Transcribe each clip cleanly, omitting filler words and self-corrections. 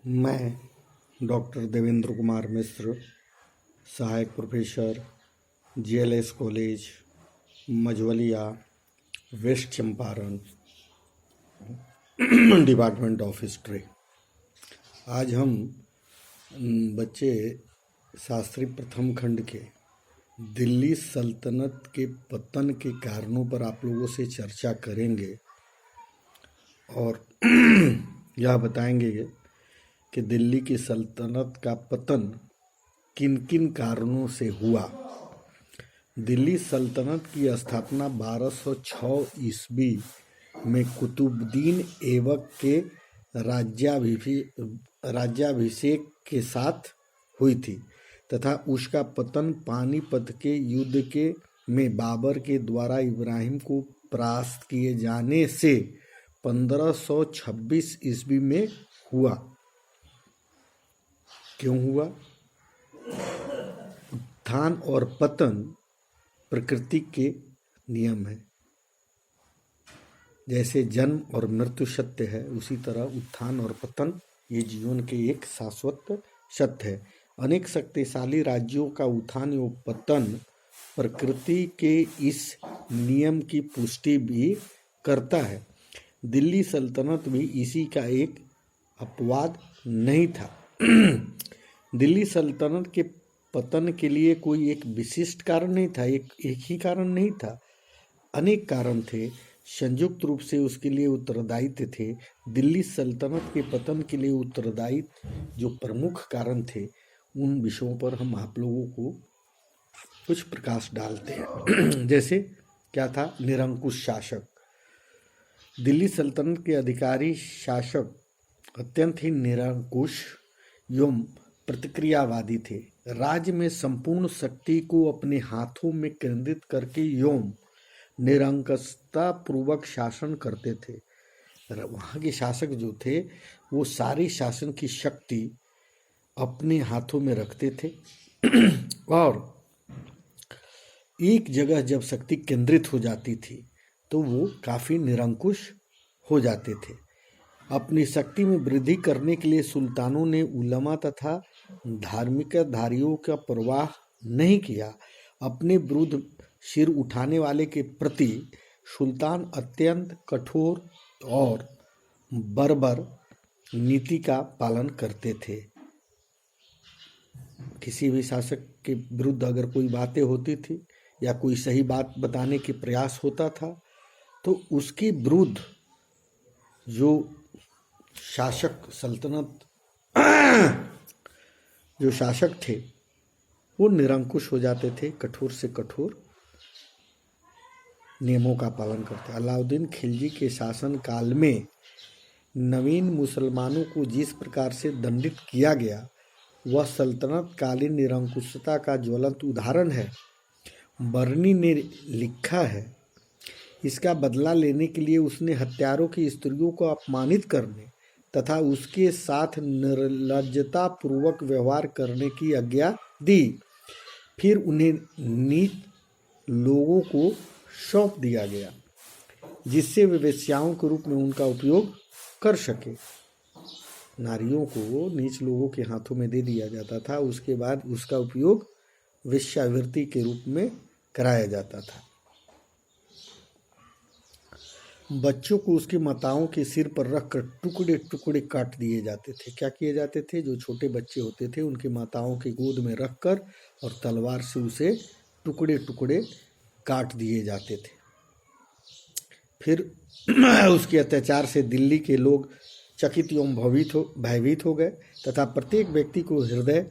मैं डॉक्टर देवेंद्र कुमार मिश्र, सहायक professor, GLS college, Majhauliya, west Champaran, department of history. आज हम बच्चे शास्त्री प्रथम खंड के दिल्ली सल्तनत के पतन के कारणों पर आप लोगों से चर्चा करेंगे और यह बताएंगे कि दिल्ली की सल्तनत का पतन किन किन कारणों से हुआ। दिल्ली सल्तनत की स्थापना 1206 ईस्वी में कुतुबुद्दीन ऐबक के राज्याभिषेक के साथ हुई थी तथा उसका पतन पानीपत के युद्ध में बाबर के द्वारा इब्राहिम को परास्त किए जाने से 1526 ईस्वी में हुआ। क्यों हुआ? उत्थान और पतन प्रकृति के नियम है। जैसे जन्म और मृत्यु सत्य है, उसी तरह उत्थान और पतन ये जीवन के एक शाश्वत सत्य है। अनेक शक्तिशाली राज्यों का उत्थान एवं पतन प्रकृति के इस नियम की पुष्टि भी करता है। दिल्ली सल्तनत भी इसी का एक अपवाद नहीं था। दिल्ली सल्तनत के पतन के लिए कोई एक विशिष्ट कारण नहीं था, एक ही कारण नहीं था, अनेक कारण थे। संयुक्त रूप से उसके लिए उत्तरदायित्व थे। दिल्ली सल्तनत के पतन के लिए उत्तरदायी जो प्रमुख कारण थे, उन विषयों पर हम आप लोगों को कुछ प्रकाश डालते हैं। जैसे क्या था? निरंकुश शासक। दिल्ली सल्तनत के अधिकारी शासक अत्यंत ही निरंकुश एवं प्रतिक्रियावादी थे। राज्य में संपूर्ण शक्ति को अपने हाथों में केंद्रित करके एवं निरंकुशता पूर्वक शासन करते थे। वहाँ के शासक जो थे वो सारी शासन की शक्ति अपने हाथों में रखते थे और एक जगह जब शक्ति केंद्रित हो जाती थी तो वो काफ़ी निरंकुश हो जाते थे। अपनी शक्ति में वृद्धि करने के लिए सुल्तानों ने उलमा तथा धार्मिकधारियों का परवाह नहीं किया। अपने विरुद्ध सिर उठाने वाले के प्रति सुल्तान अत्यंत कठोर और बर्बर नीति का पालन करते थे। किसी भी शासक के विरुद्ध अगर कोई बातें होती थी या कोई सही बात बताने के प्रयास होता था तो उसके विरुद्ध जो शासक जो शासक थे वो निरंकुश हो जाते थे, कठोर से कठोर नियमों का पालन करते। अलाउद्दीन खिलजी के शासन काल में नवीन मुसलमानों को जिस प्रकार से दंडित किया गया वह सल्तनत कालीन निरंकुशता का ज्वलंत उदाहरण है। बर्नी ने लिखा है, इसका बदला लेने के लिए उसने हत्यारों की स्त्रियों को अपमानित करने तथा उसके साथ निर्लज्जता पूर्वक व्यवहार करने की आज्ञा दी। फिर उन्हें नीच लोगों को सौंप दिया गया जिससे वे वेश्याओं के रूप में उनका उपयोग कर सके। नारियों को नीच लोगों के हाथों में दे दिया जाता था, उसके बाद उसका उपयोग वेश्यावृत्ति के रूप में कराया जाता था। बच्चों को उसके माताओं के सिर पर रखकर टुकड़े टुकड़े काट दिए जाते थे। क्या किए जाते थे? जो छोटे बच्चे होते थे उनके माताओं की गोद में रखकर और तलवार से उसे टुकड़े टुकड़े काट दिए जाते थे। फिर उसके अत्याचार से दिल्ली के लोग चकित एवं भयभीत हो गए तथा प्रत्येक व्यक्ति को हृदय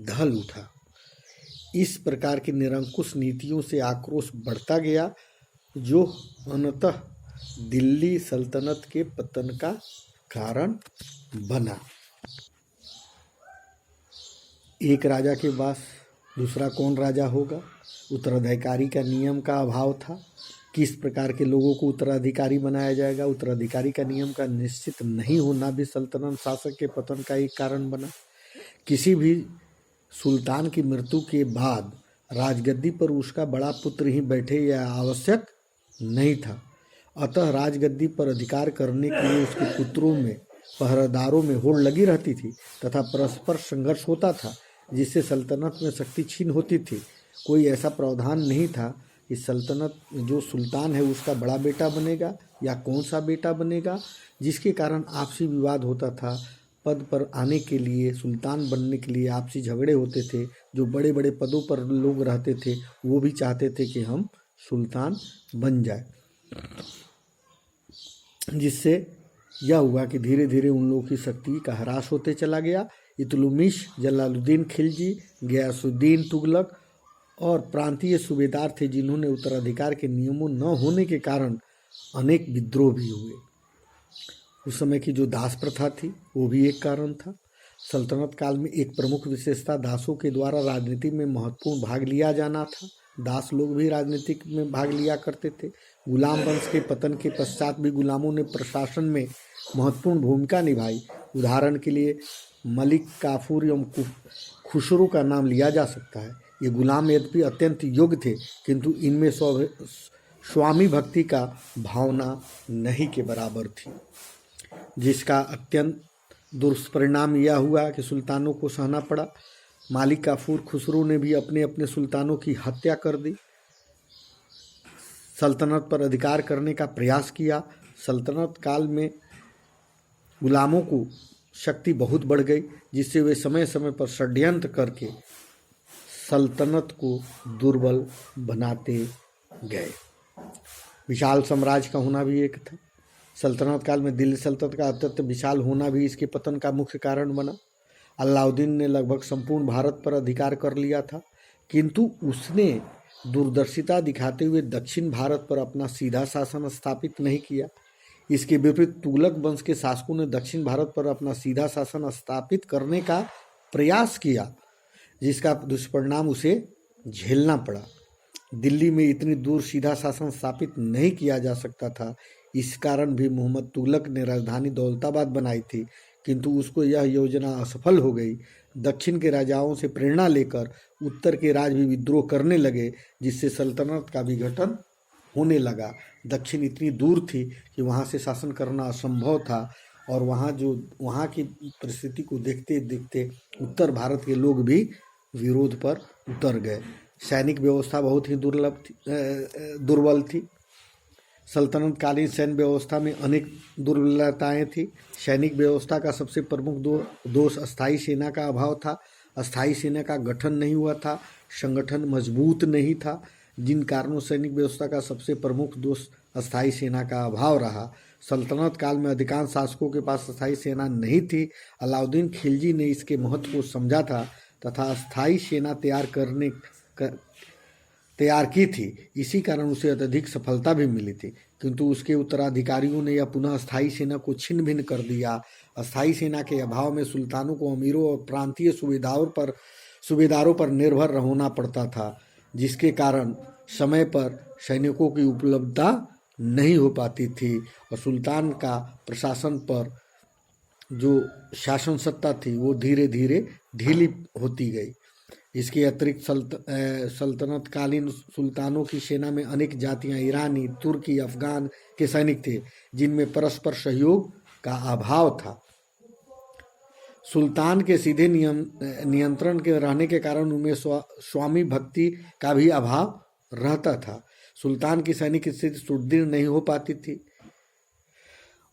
ढल उठा। इस प्रकार की निरंकुश नीतियों से आक्रोश बढ़ता गया जो अंततः दिल्ली सल्तनत के पतन का कारण बना। एक राजा के पास दूसरा कौन राजा होगा? उत्तराधिकारी का नियम का अभाव था। किस प्रकार के लोगों को उत्तराधिकारी बनाया जाएगा? उत्तराधिकारी का नियम का निश्चित नहीं होना भी सल्तनत शासक के पतन का एक कारण बना। किसी भी सुल्तान की मृत्यु के बाद राजगद्दी पर उसका बड़ा पुत्र ही बैठे यह आवश्यक नहीं था। अतः राजगद्दी पर अधिकार करने के लिए उसके पुत्रों में पहरेदारों में होड़ लगी रहती थी तथा परस्पर संघर्ष होता था, जिससे सल्तनत में शक्ति छीन होती थी। कोई ऐसा प्रावधान नहीं था कि सल्तनत जो सुल्तान है उसका बड़ा बेटा बनेगा या कौन सा बेटा बनेगा, जिसके कारण आपसी विवाद होता था। पद पर आने के लिए, सुल्तान बनने के लिए आपसी झगड़े होते थे। जो बड़े बड़े पदों पर लोग रहते थे वो भी चाहते थे कि हम सुल्तान बन जाए, जिससे यह हुआ कि धीरे धीरे उन लोगों की शक्ति का ह्रास होते चला गया। इल्तुतमिश, जलालुद्दीन खिलजी, गयासुद्दीन तुगलक और प्रांतीय सूबेदार थे, जिन्होंने उत्तराधिकार के नियमों न होने के कारण अनेक विद्रोह भी हुए। उस समय की जो दास प्रथा थी वो भी एक कारण था। सल्तनत काल में एक प्रमुख विशेषता दासों के द्वारा राजनीति में महत्वपूर्ण भाग लिया जाना था। दास लोग भी राजनीतिक में भाग लिया करते थे। गुलाम वंश के पतन के पश्चात भी गुलामों ने प्रशासन में महत्वपूर्ण भूमिका निभाई। उदाहरण के लिए मलिक काफूर एवं खुसरो का नाम लिया जा सकता है। ये गुलाम यद्यपि अत्यंत योग्य थे, किंतु इनमें स्वामी भक्ति का भावना नहीं के बराबर थी, जिसका अत्यंत दुष्परिणाम यह हुआ कि सुल्तानों को सहना पड़ा। मालिक काफूर खुसरो ने भी अपने अपने सुल्तानों की हत्या कर दी, सल्तनत पर अधिकार करने का प्रयास किया। सल्तनत काल में गुलामों को शक्ति बहुत बढ़ गई, जिससे वे समय समय पर षड्यंत्र करके सल्तनत को दुर्बल बनाते गए। विशाल साम्राज्य का होना भी एक था। सल्तनत काल में दिल्ली सल्तनत का अत्यंत विशाल होना भी इसके पतन का मुख्य कारण बना। अलाउद्दीन ने लगभग संपूर्ण भारत पर अधिकार कर लिया था, किंतु उसने दूरदर्शिता दिखाते हुए दक्षिण भारत पर अपना सीधा शासन स्थापित नहीं किया। इसके विपरीत तुगलक वंश के शासकों ने दक्षिण भारत पर अपना सीधा शासन स्थापित करने का प्रयास किया, जिसका दुष्परिणाम उसे झेलना पड़ा। दिल्ली में इतनी दूर सीधा शासन स्थापित नहीं किया जा सकता था। इस कारण भी मोहम्मद तुगलक ने राजधानी दौलताबाद बनाई थी, किंतु उसको यह योजना असफल हो गई। दक्षिण के राजाओं से प्रेरणा लेकर उत्तर के राज भी विद्रोह करने लगे, जिससे सल्तनत का विघटन होने लगा। दक्षिण इतनी दूर थी कि वहाँ से शासन करना असंभव था, और वहाँ की परिस्थिति को देखते देखते उत्तर भारत के लोग भी विरोध पर उतर गए। सैनिक व्यवस्था बहुत ही दुर्बल थी। सल्तनत कालीन सैन्य व्यवस्था में अनेक दुर्बलताएं थी। सैनिक व्यवस्था का सबसे प्रमुख दोष अस्थायी सेना का अभाव था। अस्थायी सेना का गठन नहीं हुआ था, संगठन मजबूत नहीं था, जिन कारणों सैनिक व्यवस्था का सबसे प्रमुख दोष अस्थायी सेना का अभाव रहा। सल्तनत काल में अधिकांश शासकों के पास अस्थायी सेना नहीं थी। अलाउद्दीन खिलजी ने इसके महत्व को समझा था तथा अस्थायी सेना तैयार की थी। इसी कारण उसे अत्यधिक सफलता भी मिली थी, किंतु उसके उत्तराधिकारियों ने यह पुनः अस्थायी सेना को छिन्न भिन्न कर दिया। अस्थायी सेना के अभाव में सुल्तानों को अमीरों और प्रांतीय सूबेदारों पर निर्भर होना पड़ता था, जिसके कारण समय पर सैनिकों की उपलब्धता नहीं हो पाती थी और सुल्तान का प्रशासन पर जो शासन सत्ता थी वो धीरे धीरे ढीली होती गई। इसके अतिरिक्त सल्तनत कालीन सुल्तानों की सेना में अनेक जातियां ईरानी, तुर्की, अफगान के सैनिक थे, जिनमें परस्पर सहयोग का अभाव था। सुल्तान के सीधे नियंत्रण के रहने के कारण उनमें स्वामी भक्ति का भी अभाव रहता था। सुल्तान की सैनिक स्थिति सुदृढ़ नहीं हो पाती थी।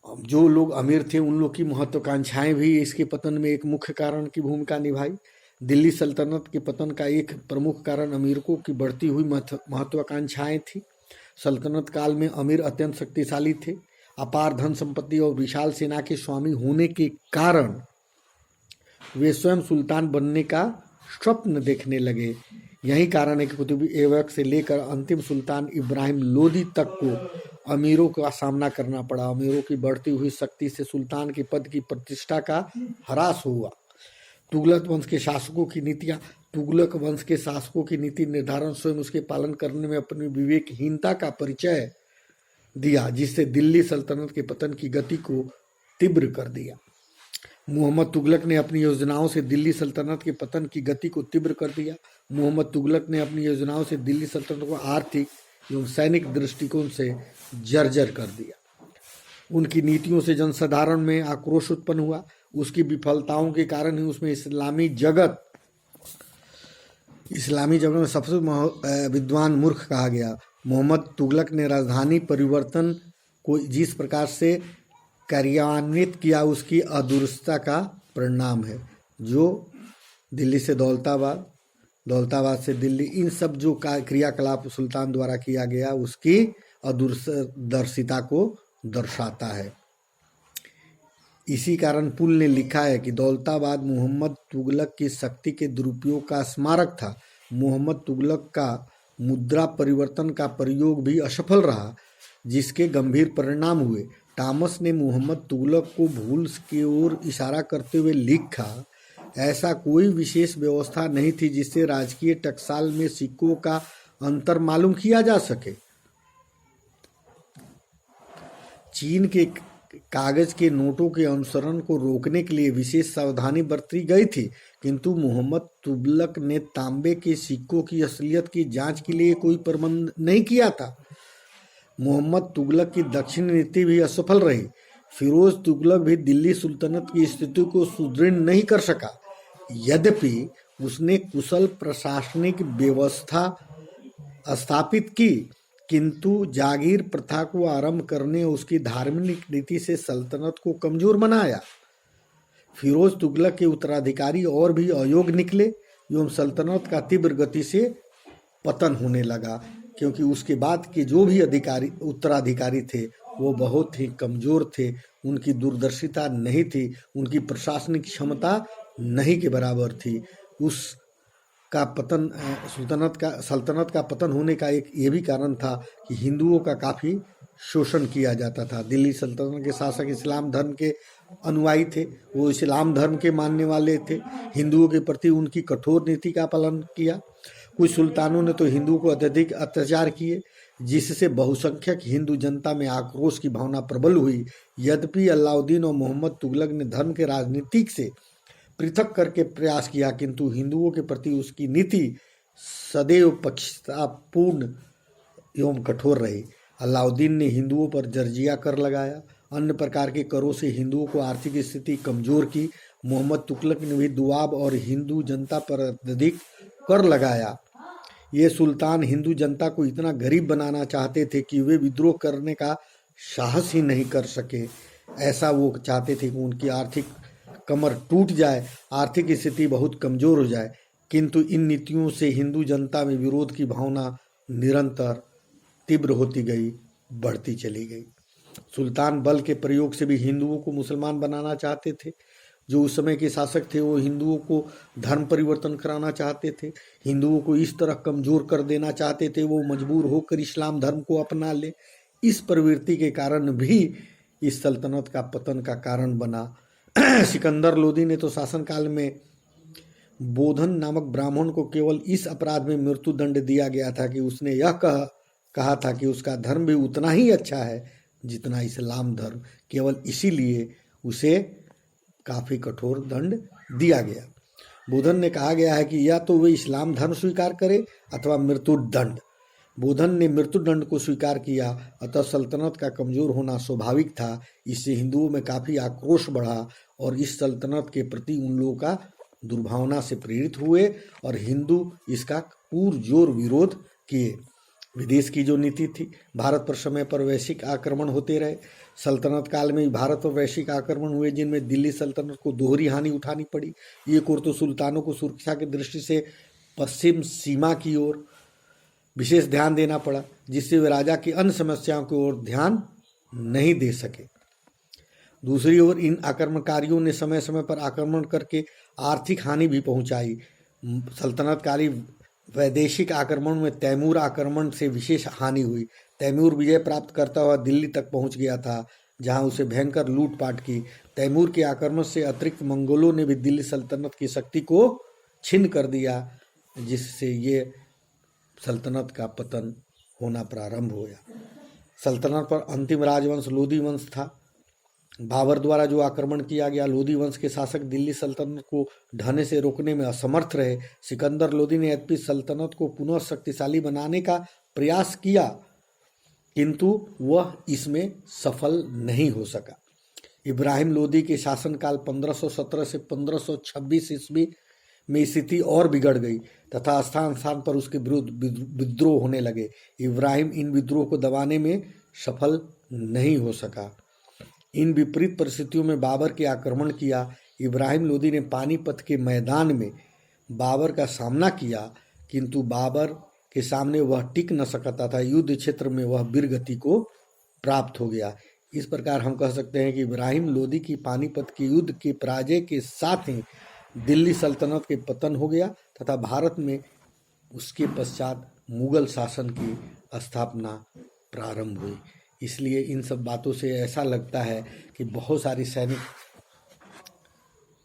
जो लोग अमीर थे उन लोग की महत्वाकांक्षाएं भी इसके पतन में एक मुख्य कारण की भूमिका निभाई। दिल्ली सल्तनत के पतन का एक प्रमुख कारण अमीरों की बढ़ती हुई महत्वाकांक्षाएं थी। सल्तनत काल में अमीर अत्यंत शक्तिशाली थे। अपार धन संपत्ति और विशाल सेना के स्वामी होने के कारण वे स्वयं सुल्तान बनने का स्वप्न देखने लगे। यही कारण है कि कुतुब ऐबक से लेकर अंतिम सुल्तान इब्राहिम लोदी तक को अमीरों का सामना करना पड़ा। अमीरों की बढ़ती हुई शक्ति से सुल्तान के पद की प्रतिष्ठा का ह्रास हुआ। तुगलक वंश के शासकों की नीति निर्धारण स्वयं उसके पालन करने में अपनी विवेकहीनता का परिचय दिया, जिससे दिल्ली सल्तनत के पतन की गति को तीव्र कर दिया। मोहम्मद तुगलक ने अपनी योजनाओं से दिल्ली सल्तनत के पतन की गति को तीव्र कर दिया। मोहम्मद तुगलक ने अपनी योजनाओं से दिल्ली सल्तनत को आर्थिक एवं सैनिक दृष्टिकोण से जर्जर कर दिया। उनकी नीतियों से जनसाधारण में आक्रोश उत्पन्न हुआ। उसकी विफलताओं के कारण ही उसमें इस्लामी जगत में सबसे विद्वान मूर्ख कहा गया। मोहम्मद तुगलक ने राजधानी परिवर्तन को जिस प्रकार से कार्यान्वित किया उसकी अदुरुस्ता का परिणाम है। जो दिल्ली से दौलताबाद, दौलताबाद से दिल्ली, इन सब जो क्रियाकलाप सुल्तान द्वारा किया गया उसकी अदूरदर्शिता को दर्शाता है। इसी कारण पुल ने लिखा है कि दौलताबाद मोहम्मद तुगलक की शक्ति के दुरुपयोग का स्मारक था। मोहम्मद तुगलक का मुद्रा परिवर्तन का प्रयोग भी असफल रहा, जिसके गंभीर परिणाम हुए। टॉमस ने मोहम्मद तुगलक को भूल की ओर इशारा करते हुए लिखा, ऐसा कोई विशेष व्यवस्था नहीं थी जिससे राजकीय टकसाल में सिक्कों का अंतर मालूम किया जा सके। चीन के कागज के नोटों के अनुसरण को रोकने के लिए विशेष सावधानी बरती गई थी, किंतु मोहम्मद तुगलक ने तांबे के सिक्कों की असलियत की जांच के लिए कोई प्रबंध नहीं किया था। मोहम्मद तुगलक की दक्षिण नीति भी असफल रही। फिरोज तुगलक भी दिल्ली सुल्तनत की स्थिति को सुदृढ़ नहीं कर सका। यद्यपि उसने कुशल प्रशासनिक व्यवस्था स्थापित की, किंतु जागीर प्रथा को आरंभ करने और उसकी धार्मिक नीति से सल्तनत को कमजोर बनाया। फिरोज तुगलक के उत्तराधिकारी और भी अयोग्य निकले एवं सल्तनत का तीव्र गति से पतन होने लगा, क्योंकि उसके बाद के जो भी उत्तराधिकारी थे वो बहुत ही कमजोर थे, उनकी दूरदर्शिता नहीं थी, उनकी प्रशासनिक क्षमता नहीं के बराबर थी। उसका पतन सल्तनत का पतन होने का एक ये भी कारण था कि हिंदुओं का काफ़ी शोषण किया जाता था। दिल्ली सल्तनत के शासक इस्लाम धर्म के अनुयायी थे, वो इस्लाम धर्म के मानने वाले थे। हिंदुओं के प्रति उनकी कठोर नीति का पालन किया। कुछ सुल्तानों ने तो हिंदुओं को अत्यधिक अत्याचार किए, जिससे बहुसंख्यक हिंदू जनता में आक्रोश की भावना प्रबल हुई। यद्यपि अलाउद्दीन और मोहम्मद तुगलक ने धर्म के राजनीतिक से पृथक करके प्रयास किया, किंतु हिंदुओं के प्रति उसकी नीति सदैव पक्षपातपूर्ण एवं कठोर रही। अलाउद्दीन ने हिंदुओं पर जर्जिया कर लगाया, अन्य प्रकार के करों से हिंदुओं को आर्थिक स्थिति कमजोर की। मोहम्मद तुगलक ने भी दुआब और हिंदू जनता पर अत्यधिक कर लगाया। ये सुल्तान हिंदू जनता को इतना गरीब बनाना चाहते थे कि वे विद्रोह करने का साहस ही नहीं कर सके। ऐसा वो चाहते थे कि उनकी आर्थिक कमर टूट जाए, आर्थिक स्थिति बहुत कमजोर हो जाए, किंतु इन नीतियों से हिंदू जनता में विरोध की भावना निरंतर तीव्र होती गई, बढ़ती चली गई। सुल्तान बल के प्रयोग से भी हिंदुओं को मुसलमान बनाना चाहते थे। जो उस समय के शासक थे वो हिंदुओं को धर्म परिवर्तन कराना चाहते थे, हिंदुओं को इस तरह कमजोर कर देना चाहते थे वो मजबूर होकर इस्लाम धर्म को अपना ले। इस प्रवृत्ति के कारण भी इस सल्तनत का पतन का कारण बना। सिकंदर लोदी ने तो शासनकाल में बोधन नामक ब्राह्मण को केवल इस अपराध में मृत्यु दंड दिया गया था कि उसने यह कहा था कि उसका धर्म भी उतना ही अच्छा है जितना इस्लाम धर्म। केवल इसीलिए उसे काफ़ी कठोर दंड दिया गया। बोधन ने कहा गया है कि या तो वे इस्लाम धर्म स्वीकार करे अथवा मृत्यु दंड। बोधन ने मृत्यु दंड को स्वीकार किया, अतः सल्तनत का कमजोर होना स्वाभाविक था। इससे हिंदुओं में काफ़ी आक्रोश बढ़ा और इस सल्तनत के प्रति उन लोगों का दुर्भावना से प्रेरित हुए और हिंदू इसका पुरजोर विरोध किए। विदेश की जो नीति थी, भारत पर समय पर वैश्विक आक्रमण होते रहे। सल्तनत काल में भारत पर वैश्विक आक्रमण हुए, जिनमें दिल्ली सल्तनत को दोहरी हानि उठानी पड़ी। एक ओर तो सुल्तानों को सुरक्षा की दृष्टि से पश्चिम सीमा की ओर विशेष ध्यान देना पड़ा, जिससे वे राजा की अन्य समस्याओं की ओर ध्यान नहीं दे सके। दूसरी ओर इन आक्रमणकारियों ने समय समय पर आक्रमण करके आर्थिक हानि भी पहुंचाई। सल्तनतकाली वैदेशिक आक्रमण में तैमूर आक्रमण से विशेष हानि हुई। तैमूर विजय प्राप्त करता हुआ दिल्ली तक पहुंच गया था, जहां उसे भयंकर लूटपाट की। तैमूर के आक्रमण से अतिरिक्त मंगोलों ने भी दिल्ली सल्तनत की शक्ति को छिन्न कर दिया, जिससे ये सल्तनत का पतन होना प्रारंभ हुआ। सल्तनत पर अंतिम राजवंश लोदी वंश था। बाबर द्वारा जो आक्रमण किया गया, लोदी वंश के शासक दिल्ली सल्तनत को ढहने से रोकने में असमर्थ रहे। सिकंदर लोदी ने यद्यपि सल्तनत को पुनः शक्तिशाली बनाने का प्रयास किया, किंतु वह इसमें सफल नहीं हो सका। इब्राहिम लोदी के शासनकाल 1517 से 1526 ईस्वी में स्थिति और बिगड़ गई तथा स्थान स्थान पर उसके विरुद्ध विद्रोह होने लगे। इब्राहिम इन विद्रोह को दबाने में सफल नहीं हो सका। इन विपरीत परिस्थितियों में बाबर के आक्रमण किया। इब्राहिम लोदी ने पानीपत के मैदान में बाबर का सामना किया, किंतु बाबर के सामने वह टिक न सकता था। युद्ध क्षेत्र में वह वीरगति को प्राप्त हो गया। इस प्रकार हम कह सकते हैं कि इब्राहिम लोदी की पानीपत के युद्ध के पराजय के साथ ही दिल्ली सल्तनत के पतन हो गया तथा भारत में उसके पश्चात मुगल शासन की स्थापना प्रारंभ हुई। इसलिए इन सब बातों से ऐसा लगता है कि बहुत सारी सैनिक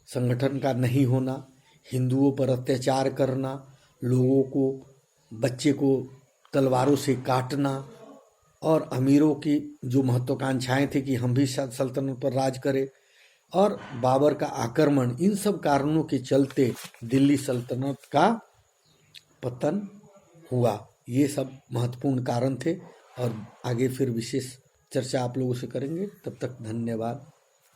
संगठन का नहीं होना, हिंदुओं पर अत्याचार करना, लोगों को, बच्चे को तलवारों से काटना और अमीरों की जो महत्वाकांक्षाएं थी कि हम भी सल्तनत पर राज करें और बाबर का आक्रमण, इन सब कारणों के चलते दिल्ली सल्तनत का पतन हुआ। ये सब महत्वपूर्ण कारण थे और आगे फिर विशेष चर्चा आप लोगों से करेंगे। तब तक धन्यवाद।